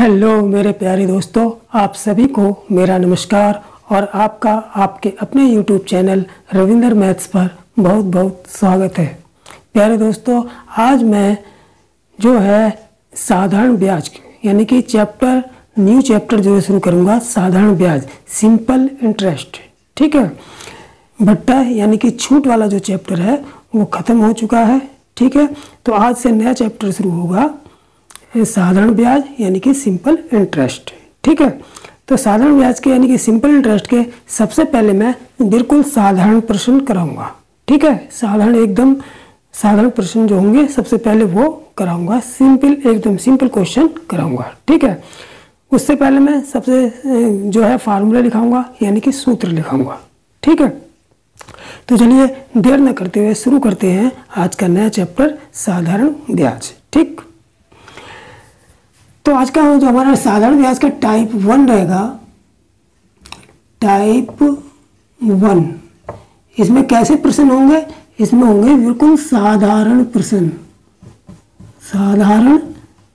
Hello मेरे प्यारे दोस्तों, आप सभी को मेरा नमस्कार और आपका आपके अपने YouTube चैनल रविंदर मैथ्स पर बहुत बहुत स्वागत है। प्यारे दोस्तों, आज मैं जो है साधारण ब्याज यानी कि न्यू चैप्टर जो है शुरू करूँगा। साधारण ब्याज, सिंपल इंटरेस्ट, ठीक है। भट्टा यानी कि छूट वाला जो चैप्टर है वो ख़त्म हो चुका है, ठीक है। तो आज से नया चैप्टर शुरू होगा, साधारण ब्याज यानी कि सिंपल इंटरेस्ट, ठीक है। तो साधारण ब्याज के यानी कि सिंपल इंटरेस्ट के सबसे पहले मैं बिल्कुल साधारण प्रश्न कराऊंगा, ठीक है। एकदम साधारण प्रश्न जो होंगे सबसे पहले वो कराऊंगा, एकदम सिंपल क्वेश्चन कराऊंगा, ठीक है। उससे पहले मैं सबसे जो है फार्मूला लिखाऊंगा यानी कि सूत्र लिखाऊंगा, ठीक है। तो चलिए देर न करते हुए शुरू करते हैं आज का नया चैप्टर साधारण ब्याज, ठीक। तो आज का जो हमारा साधारण ब्याज का टाइप 1 रहेगा, टाइप 1। इसमें कैसे प्रश्न होंगे? इसमें होंगे बिल्कुल साधारण प्रश्न, साधारण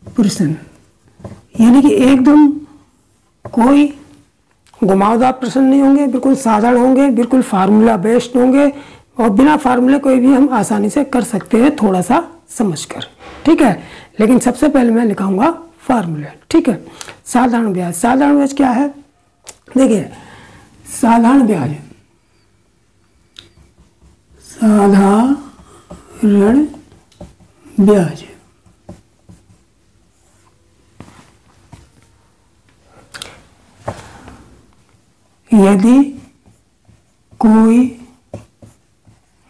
प्रश्न यानी कि एकदम कोई घुमावदार प्रश्न नहीं होंगे, बिल्कुल साधारण होंगे, बिल्कुल फार्मूला बेस्ड होंगे और बिना फार्मूले कोई भी हम आसानी से कर सकते हैं थोड़ा सा समझकर, ठीक है। लेकिन सबसे पहले मैं लिखाऊंगा फार्मूला, ठीक है। साधारण ब्याज क्या है? देखिए, साधारण ब्याज यदि कोई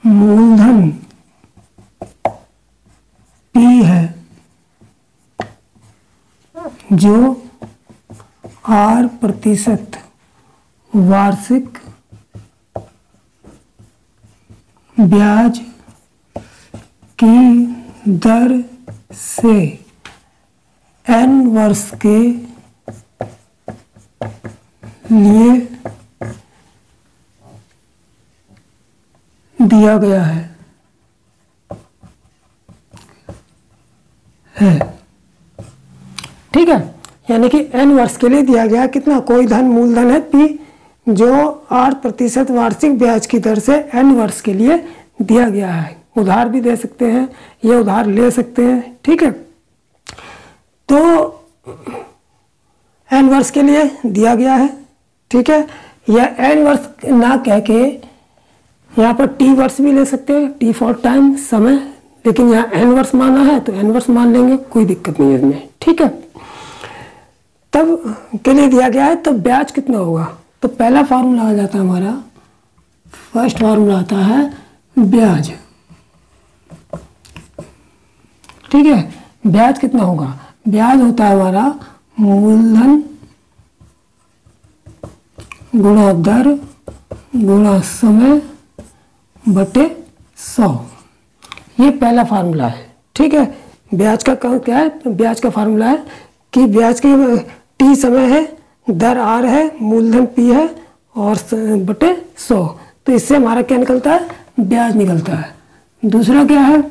मूलधन P है जो 8% वार्षिक ब्याज की दर से n वर्ष के लिए दिया गया है, ठीक है। यानी कि n वर्ष के लिए दिया गया कितना, कोई मूलधन है P जो 8% वार्षिक ब्याज की दर से n वर्ष के लिए दिया गया है। उधार भी दे सकते हैं, ये उधार ले सकते हैं, ठीक है। तो n वर्ष के लिए दिया गया है, ठीक है। या n वर्ष ना कह के यहाँ पर t वर्ष भी ले सकते हैं, t फॉर टाइम, समय, लेकिन यहाँ n वर्ष माना है तो n वर्ष मान लेंगे, कोई दिक्कत नहीं है इसमें, ठीक है। तब के लिए दिया गया है, तो ब्याज कितना होगा? तो पहला फार्मूला आ जाता है हमारा, फर्स्ट फार्मूला आता है ब्याज, ठीक है। ब्याज कितना होगा? ब्याज होता है हमारा मूलधन गुणा दर गुणा समय बटे 100। ये पहला फार्मूला है, ठीक है। ब्याज का क्या है? ब्याज का फार्मूला है कि ब्याज की t समय है, दर r है, मूलधन p है और बटे 100। तो इससे हमारा क्या निकलता है? ब्याज निकलता है। दूसरा क्या है?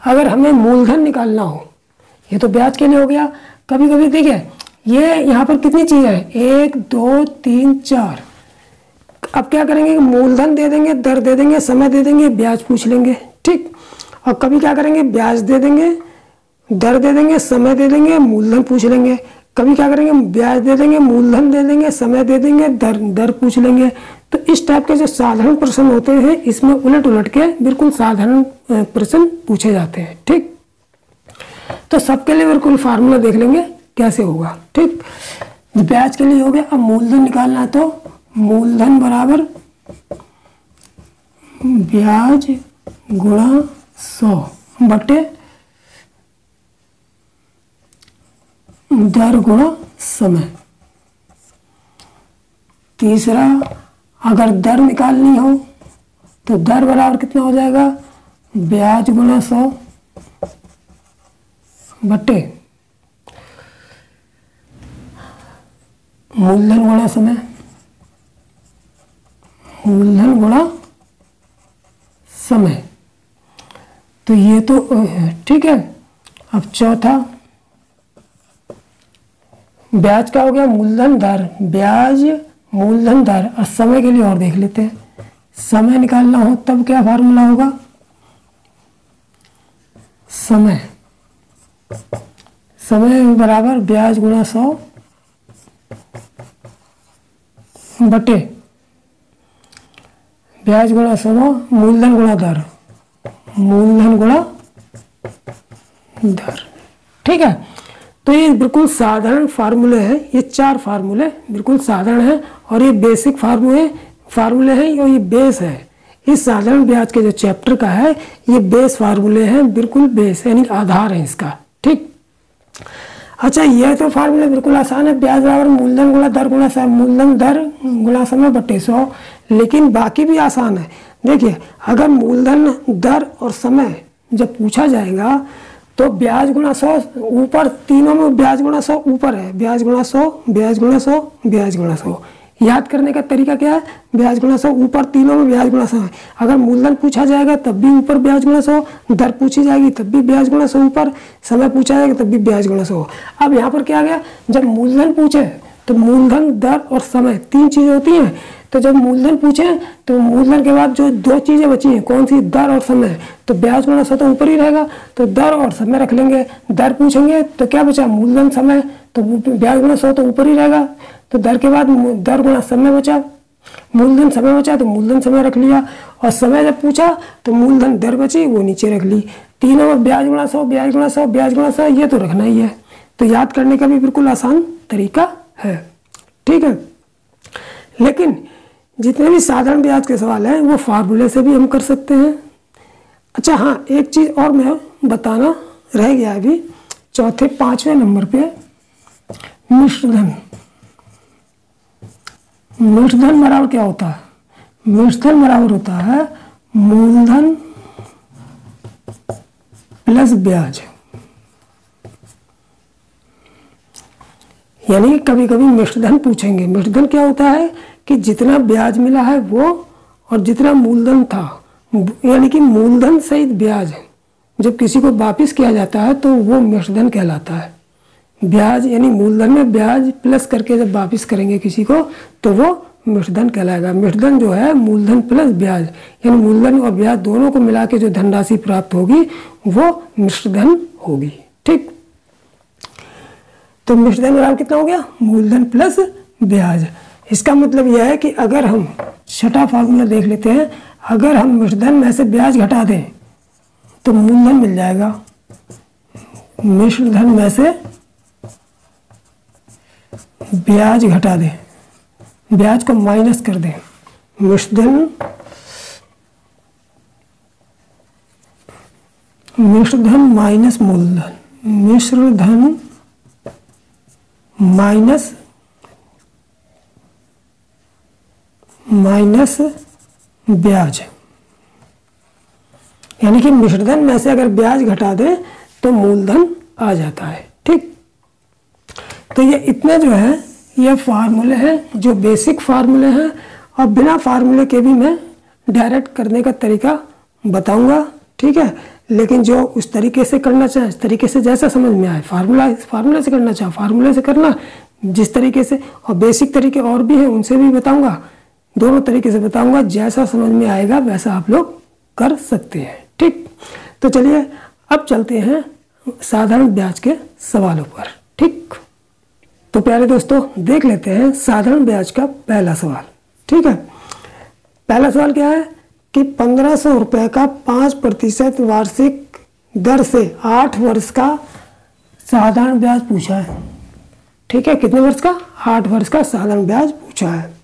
अगर हमें मूलधन निकालना हो, ये तो ब्याज के लिए हो गया। कभी कभी देखिए, ये यहाँ पर कितनी चीज़ है, 1 2 3 4। अब क्या करेंगे? मूलधन दे देंगे, दर दे देंगे, समय दे देंगे, ब्याज पूछ लेंगे, ठीक। और कभी क्या करेंगे? ब्याज दे देंगे, दर दे देंगे, समय दे देंगे, मूलधन पूछ लेंगे। कभी क्या करेंगे? ब्याज दे देंगे, मूलधन दे देंगे, समय दे देंगे, दर पूछ लेंगे। तो इस टाइप के जो साधारण प्रश्न होते हैं, इसमें उलट उलट के बिल्कुल साधारण प्रश्न पूछे जाते हैं, ठीक। तो सबके लिए बिल्कुल फार्मूला देख लेंगे कैसे होगा, ठीक। ब्याज के लिए हो गया। अब मूलधन निकालना है, तो मूलधन बराबर ब्याज गुणा 100 बटे दर गुणा समय। तीसरा, अगर दर निकालनी हो तो दर बराबर कितना हो जाएगा? ब्याज गुणा 100 बटे मूलधन गुणा समय, मूलधन गुणा समय। तो ये तो ठीक है। अब चौथा, ब्याज का हो गया मूलधन दर, ब्याज मूलधन दर। और समय के लिए और देख लेते हैं, समय निकालना हो तब क्या फार्मूला होगा, समय बराबर ब्याज गुणा 100 बटे ब्याज गुणा 100 मूलधन गुणा दर, मूलधन गुणा दर। ठीक है, तो ये बिल्कुल साधारण फार्मूले हैं, ये 4 फार्मूले बिल्कुल साधारण हैं और ये बेसिक फार्मूले हैं और ये बेस है। इस साधारण ब्याज के जो चैप्टर का है ये बेस फार्मूले हैं, बिल्कुल बेस यानी आधार है इसका। ठीक, अच्छा ये तो फार्मूला बिल्कुल आसान है, ब्याज बराबर मूलधन गुणा दर गुणा समय, मूलधन दर गुणा समय बटे 100। लेकिन बाकी भी आसान है। देखिए अगर मूलधन दर और समय जब पूछा जाएगा तो ब्याज गुणा 100 ऊपर, तीनों में ब्याज गुणा 100 ऊपर है, ब्याज गुणा 100 ब्याज गुणा 100 ब्याज गुणा 100। याद करने का तरीका क्या है, ब्याज गुणा 100 ऊपर, तीनों में ब्याज गुणा 100 है। अगर मूलधन पूछा जाएगा तब भी ऊपर ब्याज गुणा 100, दर पूछी जाएगी तब भी ब्याज गुणा 100 ऊपर, समय पूछा जाएगा तब भी ब्याज गुणा 100। अब यहाँ पर क्या आ गया, जब मूलधन पूछे तो मूलधन दर और समय 3 चीजें होती हैं। तो जब मूलधन पूछे तो मूलधन के बाद जो 2 चीजें बची हैं, कौन सी, दर और समय, तो ब्याज गुणा 100 तो ऊपर ही रहेगा, तो दर और समय रख लेंगे। दर पूछेंगे तो क्या बचा, मूलधन समय, तो ब्याज गुणा 100 तो ऊपर ही रहेगा, तो दर के बाद दर गुणा समय बचा, मूलधन समय बचा तो मूलधन समय रख लिया, और समय जब पूछा तो मूलधन दर बची वो नीचे रख ली। तीनों में ब्याज गुणा 100 ब्याज गुणा 100 ब्याज गुणा 100 ये तो रखना ही है। तो याद करने का भी बिल्कुल आसान तरीका है। ठीक है, लेकिन जितने भी साधारण ब्याज के सवाल हैं वो फार्मूले से भी हम कर सकते हैं। अच्छा हाँ, एक चीज़ और मैं बताना रह गया अभी, चौथे 5वें नंबर पे मिश्रधन। मिश्रधन बराबर क्या होता है, मिश्रधन बराबर होता है मूलधन प्लस ब्याज। यानी कभी कभी मिश्रधन पूछेंगे। मिश्रधन क्या होता है कि जितना ब्याज मिला है वो और जितना मूलधन था, यानी कि मूलधन सहित ब्याज जब किसी को वापस किया जाता है तो वो मिश्रधन कहलाता है। ब्याज यानी मूलधन में ब्याज प्लस करके जब वापस करेंगे किसी को तो वो मिश्रधन कहलाएगा। मिश्रधन जो है मूलधन प्लस ब्याज, यानी मूलधन और ब्याज दोनों को मिला के जो धनराशि प्राप्त होगी वो मिश्रधन होगी। ठीक, तो मिश्रधन बराबर कितना हो गया, मूलधन प्लस ब्याज। इसका मतलब यह है कि अगर हम छठा फार्मूला देख लेते हैं, अगर हम मिश्रधन में से ब्याज घटा दें तो मूलधन मिल जाएगा। मिश्रधन में से ब्याज घटा दें, ब्याज को माइनस कर दें, मिश्रधन माइनस मूलधन, मिश्रधन माइनस ब्याज, यानी कि मिश्रधन में से अगर ब्याज घटा दें तो मूलधन आ जाता है। ठीक, तो ये इतने जो है ये फार्मूले हैं जो बेसिक फार्मूले हैं, और बिना फार्मूले के भी मैं डायरेक्ट करने का तरीका बताऊंगा। ठीक है, लेकिन जो उस तरीके से करना चाहे, इस तरीके से जैसा समझ में आए, फार्मूले से करना चाहे फार्मूले से करना, जिस तरीके से, और बेसिक तरीके और भी हैं उनसे भी बताऊंगा, दोनों तरीके से बताऊंगा। जैसा समझ में आएगा वैसा आप लोग कर सकते हैं। ठीक, तो चलिए अब चलते हैं साधारण ब्याज के सवालों पर। ठीक, तो प्यारे दोस्तों देख लेते हैं साधारण ब्याज का पहला सवाल। ठीक है, पहला सवाल क्या है कि 1500 रुपये का 5% वार्षिक दर से 8 वर्ष का साधारण ब्याज पूछा है। ठीक है, कितने वर्ष का, 8 वर्ष का साधारण ब्याज पूछा है।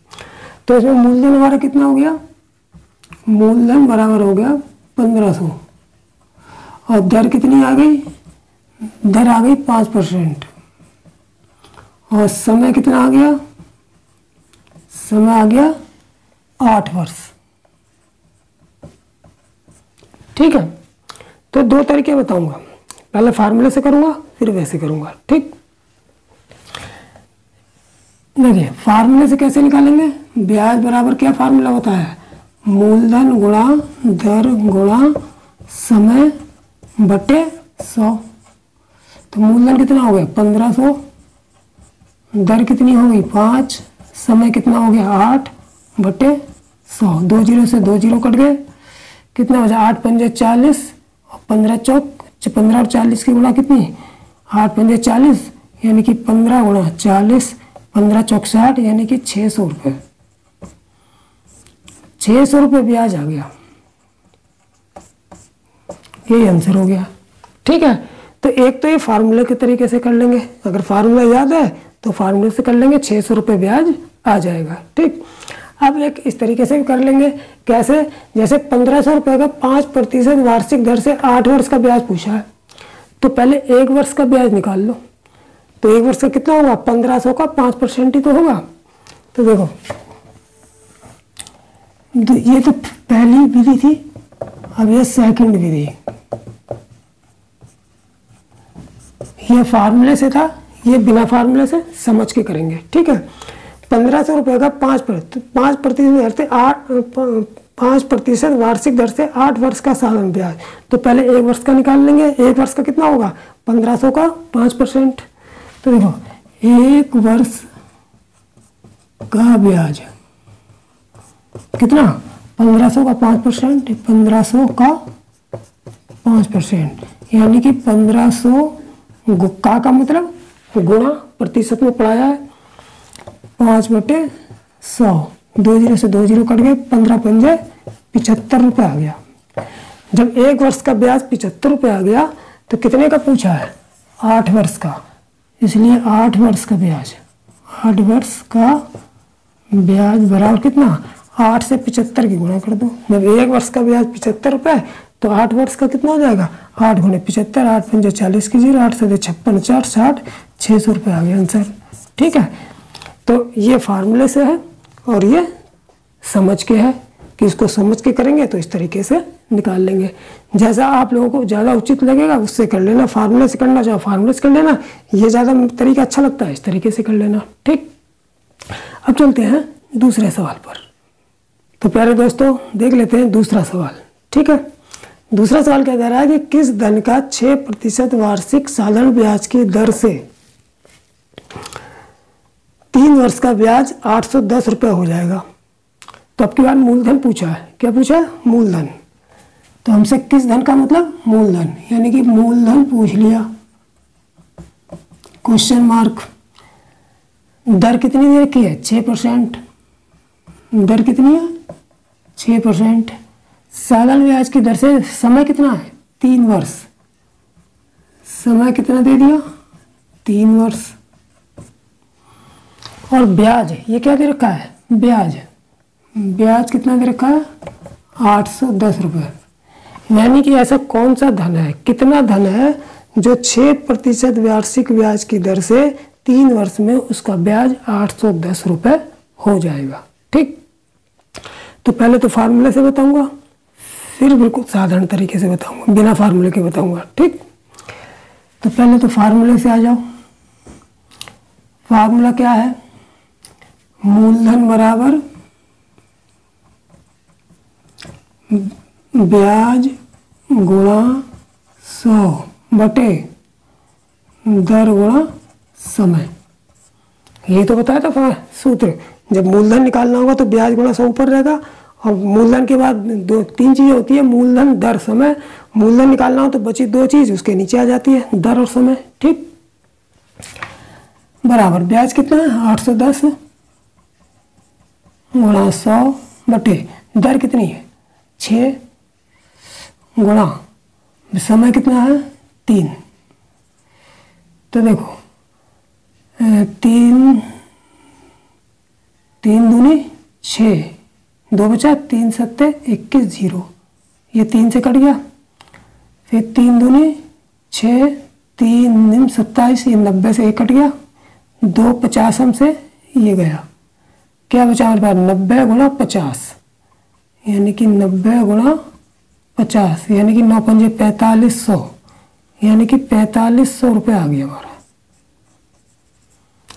तो इसमें मूलधन हमारा कितना हो गया, मूलधन बराबर हो गया 1500, और दर कितनी आ गई, दर आ गई 5%, और समय कितना आ गया, समय आ गया 8 वर्ष। ठीक है, तो 2 तरीके बताऊंगा, पहले फार्मूले से करूंगा फिर वैसे करूंगा। ठीक, देखिए फार्मूले से कैसे निकालेंगे, ब्याज बराबर क्या फार्मूला होता है, मूलधन गुणा दर गुणा समय बटे 100। तो मूलधन कितना हो गया 1500 दर कितनी हो गई 5, समय कितना हो गया 8/100, 2 जीरो से 2 जीरो कट गए, कितना बचा 8 पंजे 40 और 15 चौक 15 और 40 की गुणा कितनी 8 पंजे 40 यानी कि 15 गुणा 40, 15 चौक 60 यानी कि 600 रुपये, 600 रुपये ब्याज आ गया। यही आंसर हो गया। ठीक है, तो एक तो ये फार्मूले के तरीके से कर लेंगे, अगर फार्मूला याद है तो फार्मूले से कर लेंगे, 600 रुपये ब्याज आ जाएगा। ठीक, अब एक इस तरीके से भी कर लेंगे, कैसे, जैसे 1500 रुपये का 5% वार्षिक दर से 8 वर्ष का ब्याज पूछा है, तो पहले 1 वर्ष का ब्याज निकाल लो। तो 1 वर्ष का कितना होगा 1500 का 5% ही तो होगा। तो देखो ये तो पहली विधि थी, अब ये सेकंड विधि, ये फार्मूले से था, ये बिना फार्मूले से समझ के करेंगे। ठीक है, 1500 रुपये का 5% वार्षिक दर से 8 वर्ष का साधारण ब्याज, तो पहले 1 वर्ष का निकाल लेंगे। 1 वर्ष का कितना होगा 1500 का 5%, तो देखो 1 वर्ष का ब्याज कितना 1500 का 5%, 1500 का 5% यानी कि 1500 का मतलब गुणा प्रतिशत में पढ़ाया है 5/100, 2 जीरो से 2 जीरो कट गए, 15 पंजे 75 रुपये आ गया। जब 1 वर्ष का ब्याज 75 रुपये आ गया तो कितने का पूछा है 8 वर्ष का, इसलिए 8 वर्ष का ब्याज, 8 वर्ष का ब्याज बराबर कितना 8 से 75 की गुणा कर दो। जब 1 वर्ष का ब्याज 75 रुपये तो 8 वर्ष का कितना हो जाएगा 8 गुणे 75, 8 पंजे 40 की 0, 8 से 56 4 60, 600 रुपये आ गया आंसर। ठीक है, तो ये फार्मूले से है और ये समझ के है कि इसको समझ के करेंगे तो इस तरीके से निकाल लेंगे। जैसा आप लोगों को ज़्यादा उचित लगेगा उससे कर लेना, फार्मूले से करना चाहो फार्मूले से कर लेना, ये ज़्यादा तरीका अच्छा लगता है इस तरीके से कर लेना। ठीक, अब चलते हैं दूसरे सवाल पर। तो प्यारे दोस्तों देख लेते हैं दूसरा सवाल। ठीक है, दूसरा सवाल क्या कह रहा है कि किस धन का 6% वार्षिक साधारण ब्याज की दर से 3 वर्ष का ब्याज 810 रुपये हो जाएगा। तो अब की बार मूलधन पूछा है, क्या पूछा है मूलधन, तो हमसे किस धन का मतलब मूलधन, यानी कि मूलधन पूछ लिया, क्वेश्चन मार्क। दर कितनी दे रखी है 6%, दर कितनी है 6%, साधारण ब्याज की दर से समय कितना है 3 वर्ष, समय कितना दे दिया 3 वर्ष, और ब्याज ये क्या दे रखा है ब्याज, ब्याज कितना दे रखा है 810 रुपये। यानी कि ऐसा कौन सा धन है, कितना धन है जो 6% वार्षिक ब्याज की दर से 3 वर्ष में उसका ब्याज 810 रुपये हो जाएगा। ठीक, तो पहले तो फार्मूले से बताऊंगा, फिर बिल्कुल साधारण तरीके से बताऊंगा, बिना फार्मूले के बताऊंगा। ठीक, तो पहले तो फार्मूले से आ जाओ। फार्मूला क्या है, मूलधन बराबर ब्याज गुणा 100 बटे दर गुणा समय। यही तो बताया था सूत्र, जब मूलधन निकालना होगा तो ब्याज गुणा 100 ऊपर रहेगा, और मूलधन के बाद 2-3 चीज़ें होती है, मूलधन दर समय। मूलधन निकालना हो तो बची 2 चीज़ उसके नीचे आ जाती है, दर और समय। ठीक, बराबर ब्याज कितना है 810 गुणा 100 बटे दर कितनी है 6 गुणा समय कितना है 3। तो देखो 3 दूनी 6, 2 बचा, 3 सत्ते 21 0, ये 3 से कट गया, फिर 3 दूनी 6, 3 निम 27, ये 90 से 1 कट गया, 2 50 से ये गया, क्या बचा हमारे पास 90 गुणा 50, यानी कि 90 गुणा 50 यानी कि 9 पंजे 4500, यानी कि 4500 रुपये आ गया हमारा।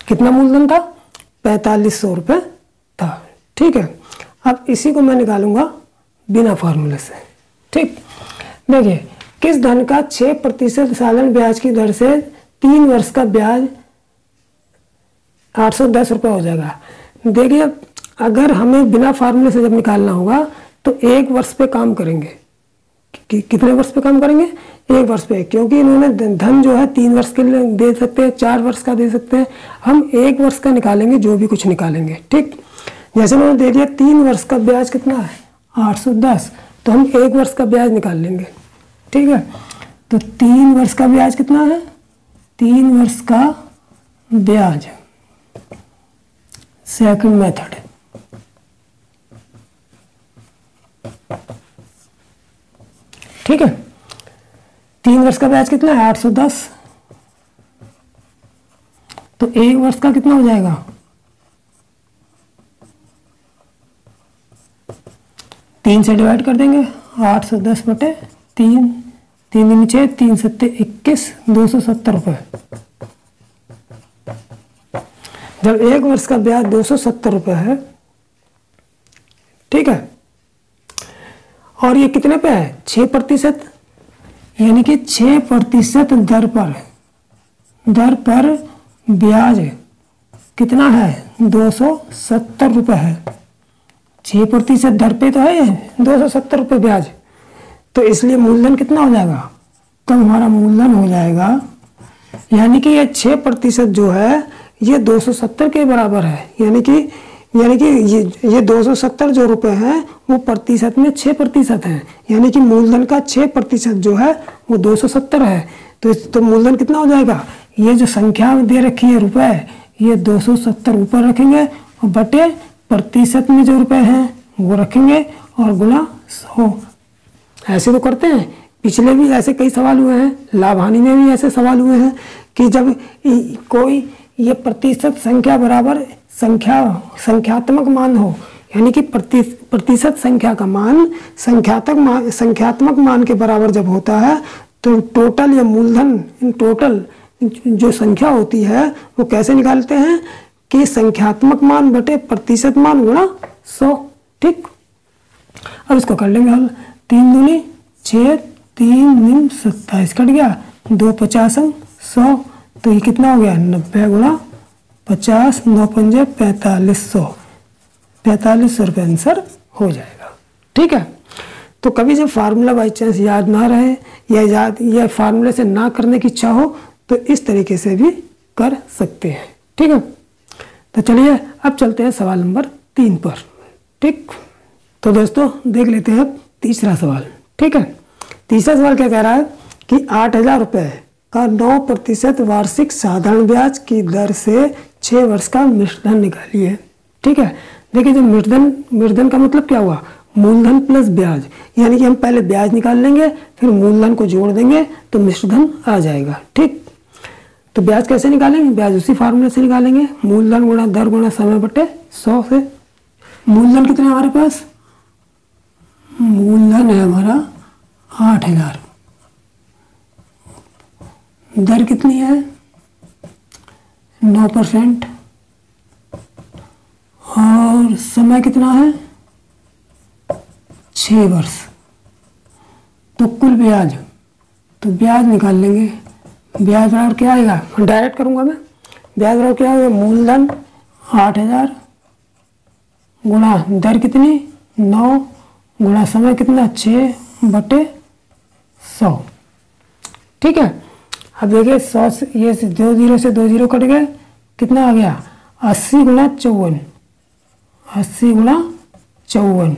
कितना मूलधन था 4500 रुपये था। ठीक है, अब इसी को मैं निकालूंगा बिना फार्मूले से। ठीक, देखिए किस धन का 6% साधारण ब्याज की दर से 3 वर्ष का ब्याज 810 रुपये हो जाएगा। देखिए अगर हमें बिना फार्मूले से जब निकालना होगा तो 1 वर्ष पे काम करेंगे। कितने वर्ष पे काम करेंगे? 1 वर्ष पे, क्योंकि इन्होंने धन जो है 3 वर्ष के लिए दे सकते हैं, 4 वर्ष का दे सकते हैं। हम 1 वर्ष का निकालेंगे जो भी कुछ निकालेंगे। ठीक, जैसे उन्होंने दे दिया 3 वर्ष का ब्याज कितना है 810, तो हम 1 वर्ष का ब्याज निकाल लेंगे। ठीक है, तो 3 वर्ष का ब्याज कितना है? 3 वर्ष का ब्याज, सेकंड मेथड। ठीक है, 3 वर्ष का ब्याज कितना है 810, तो 1 वर्ष का कितना हो जाएगा? 3 से डिवाइड कर देंगे, 810 बटे 3, 3 दूनी 6, 3 सत्ते 21, 270 रुपये। जब 1 वर्ष का ब्याज 270 रुपये है, ठीक है, और ये कितने पे है 6%, यानी कि 6% दर पर ब्याज कितना है 270 रुपये है। 6% दर पे तो है 270 रुपये ब्याज, तो इसलिए मूलधन कितना हो जाएगा? तो हमारा मूलधन हो जाएगा, यानी कि ये 6% जो है ये 270 के बराबर है, यानी कि ये 270 जो रुपए हैं वो प्रतिशत में 6% है, यानी कि मूलधन का 6% जो है वो 270 है। तो मूलधन कितना हो जाएगा? ये जो संख्या दे रखी है रुपए, ये 270 ऊपर रखेंगे और बटे प्रतिशत में जो रुपए हैं वो रखेंगे और गुणा 100। ऐसे तो करते हैं, पिछले भी ऐसे कई सवाल हुए हैं, लाभ हानि में भी ऐसे सवाल हुए हैं कि जब कोई ये प्रतिशत संख्या बराबर संख्यात्मक मान हो, यानी कि प्रतिशत संख्या का मान संख्यात्मक मान के बराबर जब होता है तो टोटल या मूलधन टोटल जो संख्या होती है वो कैसे निकालते हैं कि संख्यात्मक मान बटे प्रतिशत मान गुणा 100। ठीक, अब इसको कर लेंगे हल। 3 दूनी 6, 3 दूनी 27 कट गया, 2 50 100, तो ये कितना हो गया 90 गुणा 50, 9 पंजे 4500, 4500 रुपये आंसर हो जाएगा। ठीक है, तो कभी जब फार्मूला बाई चांस याद ना रहे या फार्मूले से ना करने की इच्छा हो तो इस तरीके से भी कर सकते हैं। ठीक है, तो चलिए अब चलते हैं सवाल नंबर 3 पर। ठीक, तो दोस्तों देख लेते हैं अब तीसरा सवाल। ठीक है, तीसरा सवाल क्या कह रहा है कि 8000 रुपये का 9% वार्षिक साधारण ब्याज की दर से 6 वर्ष का मिश्रधन निकालिए। ठीक है, देखिए जो मिश्रधन का मतलब क्या हुआ? मूलधन प्लस ब्याज, यानी कि हम पहले ब्याज निकाल लेंगे फिर मूलधन को जोड़ देंगे तो मिश्रधन आ जाएगा। ठीक, तो ब्याज कैसे निकालेंगे? ब्याज उसी फार्मूले से निकालेंगे, मूलधन गुणा दर गुणा समय बटे 100 से। मूलधन कितना है हमारे पास? मूलधन है हमारा 8000, दर कितनी है 9%, और समय कितना है 6 वर्ष। तो कुल ब्याज, तो ब्याज निकाल लेंगे। ब्याज बराबर क्या आएगा? डायरेक्ट करूंगा मैं। ब्याज बराबर क्या आएगा? मूलधन 8000 गुणा दर कितनी 9 गुणा समय कितना 6 बटे 100। ठीक है, अब देखिए 100 से ये 2 0 से 2 0 कट गए, कितना आ गया 80 गुणा 54, 80 गुणा 54,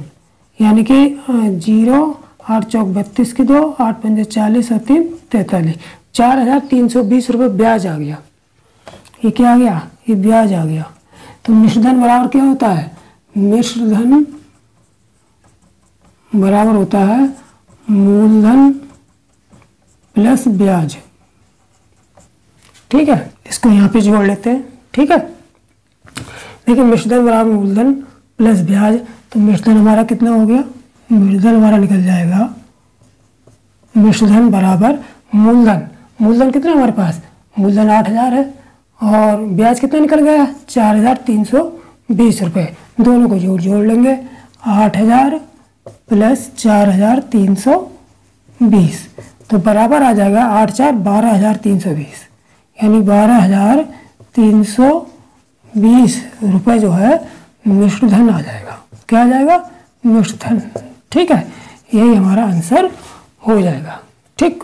यानी कि 0 8 चौक 32 की 2, 8 पंजे 40 और 3 43, 4320 रुपये ब्याज आ गया। ये क्या आ गया? ये ब्याज आ गया। तो मिश्रधन बराबर क्या होता है? मिश्रधन बराबर होता है मूलधन प्लस ब्याज। ठीक है, इसको यहाँ पे जोड़ लेते हैं। ठीक है, देखिए मिश्रधन बराबर मूलधन प्लस ब्याज, तो मिश्रधन हमारा कितना हो गया? मिश्रधन हमारा निकल जाएगा, मिश्रधन बराबर मूलधन, मूलधन कितना हमारे पास? मूलधन 8000 है और ब्याज कितना निकल गया 4320 रुपये। दोनों को जोड़ लेंगे, 8000 प्लस 4320, तो बराबर आ जाएगा 8 4 12320, यानी 12320 20 रुपये जो है मिश्र धन आ जाएगा। क्या आ जाएगा? मिश्र धन। ठीक है, यही हमारा आंसर हो जाएगा। ठीक,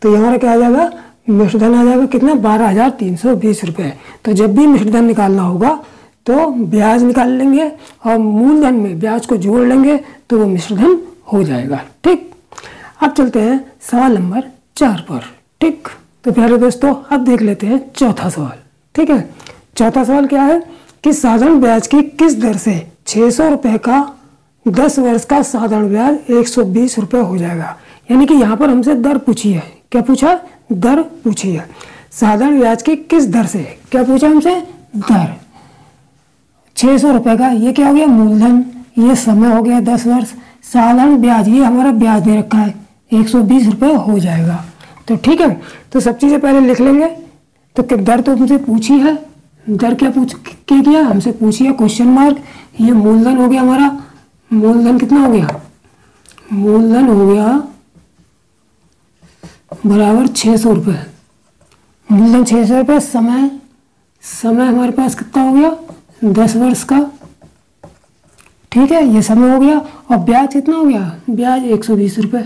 तो ये हमारा क्या आ जाएगा? मिश्र धन आ जाएगा। कितना? 12,320 रुपये। तो जब भी मिश्र धन निकालना होगा तो ब्याज निकाल लेंगे और मूलधन में ब्याज को जोड़ लेंगे तो वो मिश्र धन हो जाएगा। ठीक, अब चलते हैं सवाल नंबर 4 पर। ठीक, तो प्यारे दोस्तों अब देख लेते हैं चौथा सवाल। ठीक है, चौथा सवाल क्या है कि साधारण ब्याज की किस दर से 600 रुपये का 10 वर्ष का साधारण ब्याज 120 रुपये हो जाएगा। यानी कि यहाँ पर हमसे दर पूछी है। क्या पूछा? दर पूछी है। साधारण ब्याज की किस दर से, क्या पूछा हमसे? दर। 600 रुपये का, ये क्या हो गया? मूलधन। ये समय हो गया 10 वर्ष। साधारण ब्याज, ये हमारा ब्याज दे रखा है, 120 रुपये हो जाएगा। तो ठीक है, तो सब चीज़ें पहले लिख लेंगे। तो दर तो हमसे पूछी है, दर क्या किया? हमसे पूछी है क्वेश्चन मार्क। ये मूलधन हो गया हमारा। मूलधन कितना हो गया? मूलधन हो गया बराबर 600 रुपये। मूलधन 600 रुपये। समय, समय हमारे पास कितना हो गया? 10 वर्ष का। ठीक है, ये समय हो गया। और ब्याज कितना हो गया? ब्याज 120 रुपये।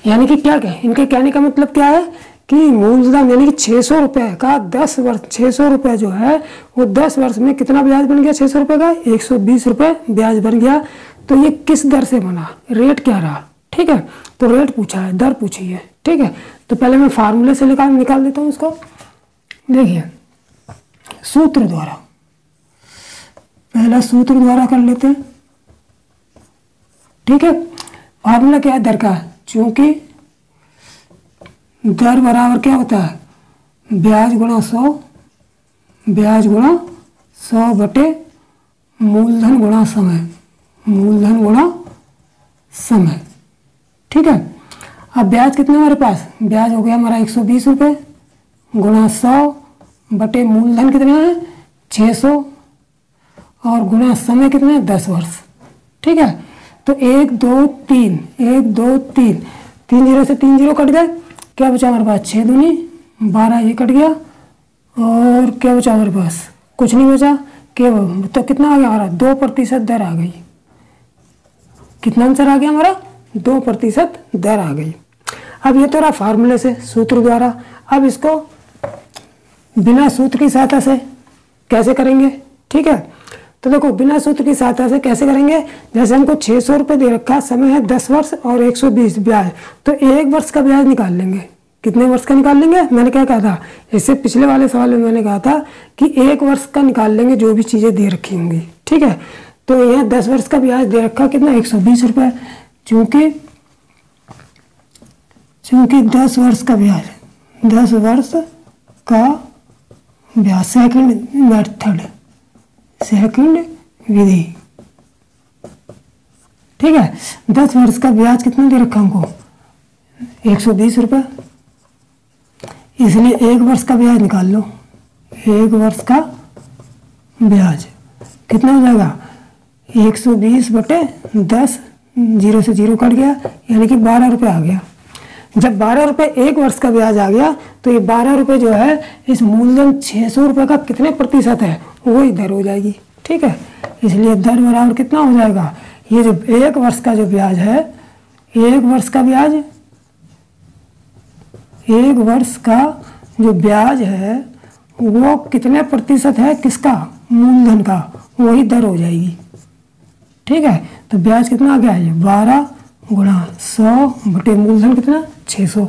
यानी कि क्या कहें, इनके कहने का मतलब क्या है कि मूलधन यानी कि 600 रुपये का 10 वर्ष, 600 रुपये जो है वो 10 वर्ष में कितना ब्याज बन गया? 600 रुपये का 120 रुपये ब्याज बन गया। तो ये किस दर से बना? रेट क्या रहा? ठीक है, तो रेट पूछा है, दर पूछी है। ठीक है, तो पहले मैं फार्मूले से निकाल देता हूँ इसको। देखिए, सूत्र द्वारा, पहला सूत्र द्वारा कर लेते हैं। ठीक है, फार्मूला क्या है दर का? चूंकि दर बराबर क्या होता है? ब्याज गुणा 100, ब्याज गुणा 100 बटे मूलधन गुणा समय, मूलधन गुणा समय। ठीक है, अब ब्याज कितना हमारे पास? ब्याज हो गया हमारा 120 रुपये गुणा 100 बटे मूलधन कितना है? 600 और गुणा समय कितना है? 10 वर्ष। ठीक है, तो 1 2 3, 1 2 3, 3 जीरो से 3 जीरो कट गए। क्या बचा हमारे पास? 6 दूनी 12, ये कट गया। और क्या बचा हमारे पास? कुछ नहीं बचा। केवल तो कितना आ गया हमारा? 2% दर आ गई। कितना आंसर आ गया हमारा? 2% दर आ गई। अब ये तो रहा फार्मूले से, सूत्र द्वारा। अब इसको बिना सूत्र की सहायता से कैसे करेंगे? ठीक है, तो देखो बिना सूत्र की सहायता से कैसे करेंगे? जैसे हमको 600 रुपये दे रखा, समय है 10 वर्ष और 120 ब्याज, तो 1 वर्ष का ब्याज निकाल लेंगे। कितने वर्ष का निकाल लेंगे? मैंने क्या कहा था? इससे पिछले वाले सवाल में मैंने कहा था कि 1 वर्ष का निकाल लेंगे जो भी चीज़ें दे रखी होंगी। ठीक है, तो यहाँ 10 वर्ष का ब्याज दे रखा कितना? 120 रुपये। चूँकि 10 वर्ष का ब्याज, 10 वर्ष का ब्याज, सेकंड मेथड, सेकंड विधि। ठीक है, 10 वर्ष का ब्याज कितना दे रखा हमको? 120 रुपये। इसलिए 1 वर्ष का ब्याज निकाल लो। 1 वर्ष का ब्याज कितना हो जाएगा? 120 बटे 10, जीरो से जीरो कट गया, यानी कि 12 रुपये आ गया। जब 12 रुपये 1 वर्ष का ब्याज आ गया तो ये 12 रुपये जो है इस मूलधन 600 रुपये का कितने प्रतिशत है? वही दर हो जाएगी। ठीक है, इसलिए दर बराबर कितना हो जाएगा? ये जो 1 वर्ष का जो ब्याज है, 1 वर्ष का ब्याज, 1 वर्ष का जो ब्याज है वो कितने प्रतिशत है? किसका? मूलधन का। वही दर हो जाएगी। ठीक है, तो ब्याज कितना आ गया है? 12 गुणा 100 बटे मूलधन कितना? 600।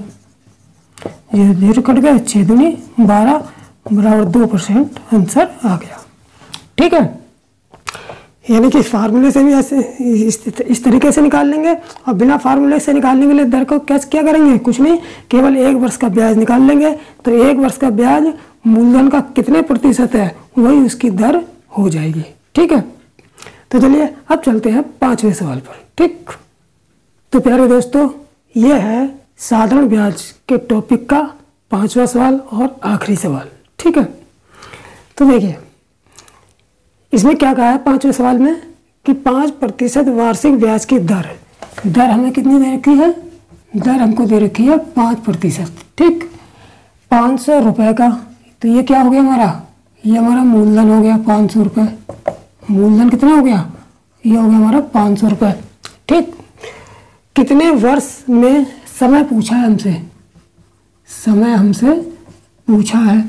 ये जीरो कट गए, 6 दूनी 12 बराबर 2% आंसर आ गया। ठीक है, यानी कि फार्मूले से भी ऐसे इस तरीके से निकाल लेंगे, और बिना फार्मूले से निकालने के लिए दर को क्या करेंगे? कुछ नहीं, केवल 1 वर्ष का ब्याज निकाल लेंगे। तो 1 वर्ष का ब्याज मूलधन का कितने प्रतिशत है वही उसकी दर हो जाएगी। ठीक है, तो चलिए अब चलते हैं 5वें सवाल पर। ठीक, तो प्यारे दोस्तों ये है साधारण ब्याज के टॉपिक का 5वां सवाल और आखिरी सवाल। ठीक है, तो देखिए इसमें क्या कहा है 5वें सवाल में कि 5% वार्षिक ब्याज की दर। दर हमें कितनी दे रखी है? दर हमको दे रखी है 5%। ठीक, 500 रुपये का तो ये क्या हो गया हमारा, ये हमारा मूलधन हो गया 500 रुपये। मूलधन कितना हो गया, ये हो गया हमारा 500 रुपये। ठीक, कितने वर्ष में समय पूछा है हमसे, समय हमसे पूछा है।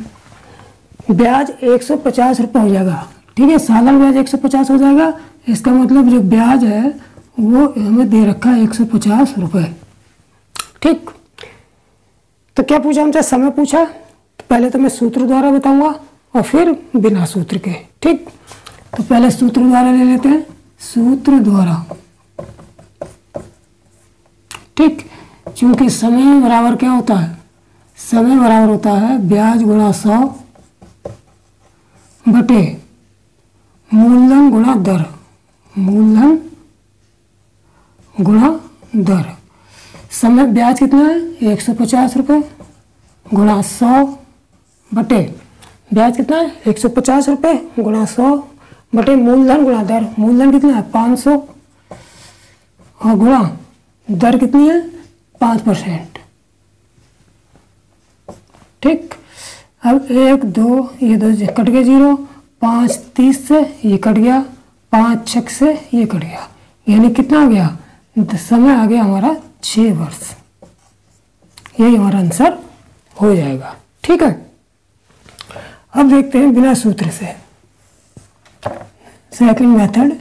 ब्याज 150 रुपये हो जाएगा। ठीक है, सालाना ब्याज 150 हो जाएगा। इसका मतलब जो ब्याज है वो हमें दे रखा है 150 रुपये। ठीक, तो क्या पूछा हमसे, समय पूछा। तो पहले तो मैं सूत्र द्वारा बताऊंगा और फिर बिना सूत्र के। ठीक, तो पहले सूत्र द्वारा ले लेते हैं, सूत्र द्वारा। ठीक, क्योंकि समय बराबर क्या होता है, समय बराबर होता है ब्याज गुणा 100 बटे मूलधन गुणा दर, मूलधन गुणा दर। समय ब्याज कितना है 150 रुपये गुणा 100 बटे ब्याज कितना है 150 रुपये गुणा 100 बटे मूलधन गुणा दर। मूलधन कितना है 500 और गुणा दर कितनी है 5%। ठीक, अब 1 2 ये 2 कट गए 0, 5 30 से ये कट गया, 5 6 से ये कट गया, यानी कितना आ गया, समय आ गया हमारा 6 वर्ष। यही हमारा आंसर हो जाएगा। ठीक है, अब देखते हैं बिना सूत्र से, सेकंड मेथड,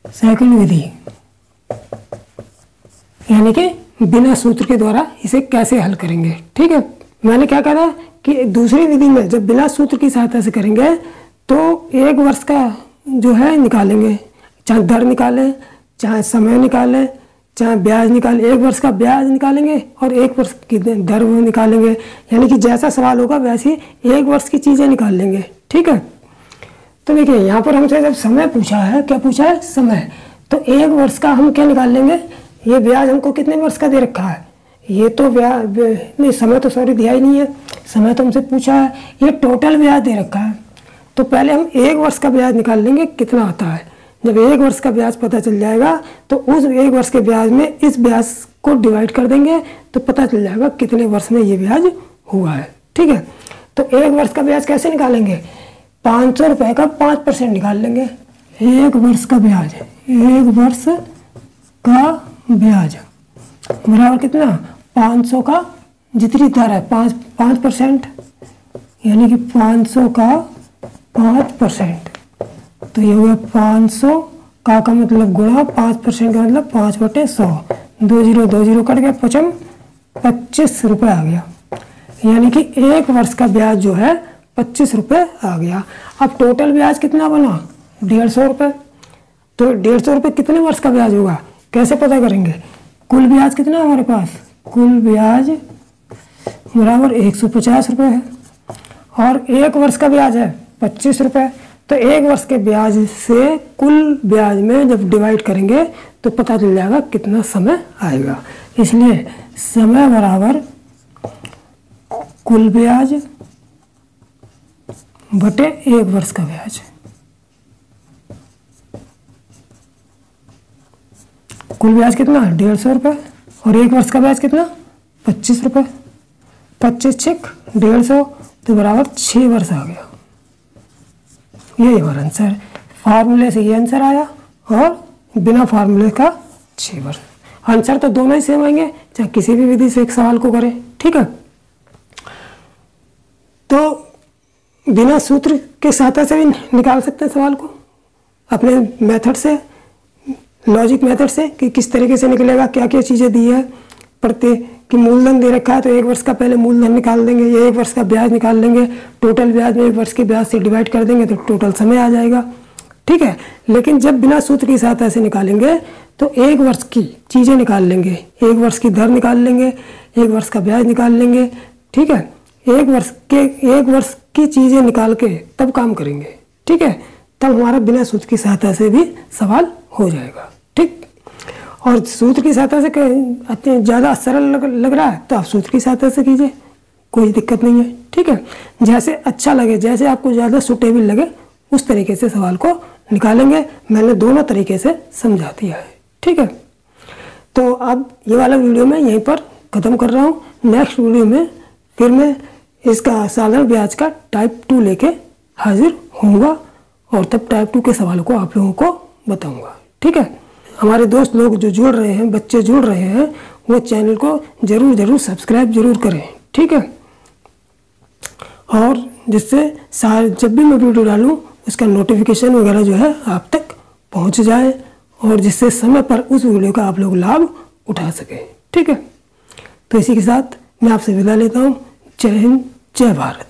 सेकंड विधि, यानी कि बिना सूत्र के द्वारा इसे कैसे हल करेंगे। ठीक है, मैंने क्या कहा था कि दूसरी विधि में जब बिना सूत्र की सहायता से करेंगे तो 1 वर्ष का जो है निकालेंगे, चाहे दर निकालें, चाहे समय निकालें, चाहे ब्याज निकालें। 1 वर्ष का ब्याज निकालेंगे और 1 वर्ष की दर निकालेंगे, यानी कि जैसा सवाल होगा वैसे 1 वर्ष की चीज़ें निकाल लेंगे। ठीक है, तो देखिए यहाँ पर हमसे जब समय पूछा है, क्या पूछा है समय, तो 1 वर्ष का हम क्या निकाल लेंगे, ये ब्याज हमको कितने वर्ष का दे रखा है, ये तो ब्याज नहीं, समय तो सॉरी दिया ही नहीं है, समय तो हमसे पूछा है, ये टोटल ब्याज दे रखा है। तो पहले हम 1 वर्ष का ब्याज निकाल लेंगे कितना आता है। जब 1 वर्ष का ब्याज पता चल जाएगा तो उस 1 वर्ष के ब्याज में इस ब्याज को डिवाइड कर देंगे तो पता चल जाएगा कितने वर्ष में ये ब्याज हुआ है। ठीक है, तो 1 वर्ष का ब्याज कैसे निकालेंगे, 500 रुपये का 5% निकाल लेंगे। 1 वर्ष का ब्याज, 1 वर्ष का ब्याज बराबर कितना, 500 का जितनी दर है 5%, यानी कि 500 का 5%, तो ये हुआ 500 का मतलब गुणा 5% का मतलब 5/100, 2 0 2 0 कट गया, 25 रुपये आ गया, यानी कि 1 वर्ष का ब्याज जो है 25 रुपये आ गया। अब टोटल ब्याज कितना बना 150 रुपये, तो 150 रुपये कितने वर्ष का ब्याज होगा, कैसे पता करेंगे, कुल ब्याज कितना है हमारे पास, कुल ब्याज बराबर 150 रुपये है और 1 वर्ष का ब्याज है 25 रुपये, तो 1 वर्ष के ब्याज से कुल ब्याज में जब डिवाइड करेंगे तो पता चल जाएगा कितना समय आएगा। इसलिए समय बराबर कुल ब्याज बटे 1 वर्ष का ब्याज। कुल ब्याज कितना 150 रुपये और 1 वर्ष का ब्याज कितना 25 रुपये, 25 6 150 तो बराबर 6 वर्ष आ गया। यही हमारा आंसर, फार्मूले से ये आंसर आया और बिना फार्मूले का 6 वर्ष। आंसर तो दोनों ही सेम आएंगे चाहे किसी भी विधि से एक सवाल को करें। ठीक है, तो बिना सूत्र के सहायता से भी निकाल सकते हैं सवाल को अपने मेथड से, लॉजिक मेथड से, कि किस तरीके से निकलेगा, क्या क्या चीज़ें दी है पढ़ते कि मूलधन दे रखा है तो 1 वर्ष का पहले मूलधन निकाल देंगे, ये 1 वर्ष का ब्याज निकाल लेंगे, टोटल ब्याज में 1 वर्ष के ब्याज से डिवाइड कर देंगे तो टोटल समय आ जाएगा। ठीक है, लेकिन जब बिना सूत्र की सहायता से निकालेंगे तो 1 वर्ष की चीज़ें निकाल लेंगे, 1 वर्ष की दर निकाल लेंगे, 1 वर्ष का ब्याज निकाल लेंगे। ठीक है, 1 वर्ष की चीज़ें निकाल के तब काम करेंगे। ठीक है, तब हमारा बिना सूत्र की सहायता से भी सवाल हो जाएगा। ठीक, और सूत्र की सहायता से ज़्यादा सरल लग रहा है तो आप सूत्र की सहायता से कीजिए, कोई दिक्कत नहीं है। ठीक है, जैसे अच्छा लगे, जैसे आपको ज़्यादा सूटेबल लगे उस तरीके से सवाल को निकालेंगे। मैंने दोनों तरीके से समझा दिया है। ठीक है, तो अब ये वाला वीडियो मैं यहीं पर ख़त्म कर रहा हूँ। नेक्स्ट वीडियो में फिर मैं इसका साधारण ब्याज का टाइप 2 लेके हाजिर होऊंगा और तब टाइप 2 के सवालों को आप लोगों को बताऊंगा। ठीक है, हमारे दोस्त लोग जो जुड़ रहे हैं, बच्चे जुड़ रहे हैं, वो चैनल को जरूर सब्सक्राइब जरूर करें। ठीक है, और जिससे जब भी मैं वीडियो डालूँ उसका नोटिफिकेशन वगैरह जो है आप तक पहुंच जाए और जिससे समय पर उस वीडियो का आप लोग लाभ उठा सकें। ठीक है, तो इसी के साथ मैं आपसे विदा लेता हूँ। जय हिंद, जय भारत।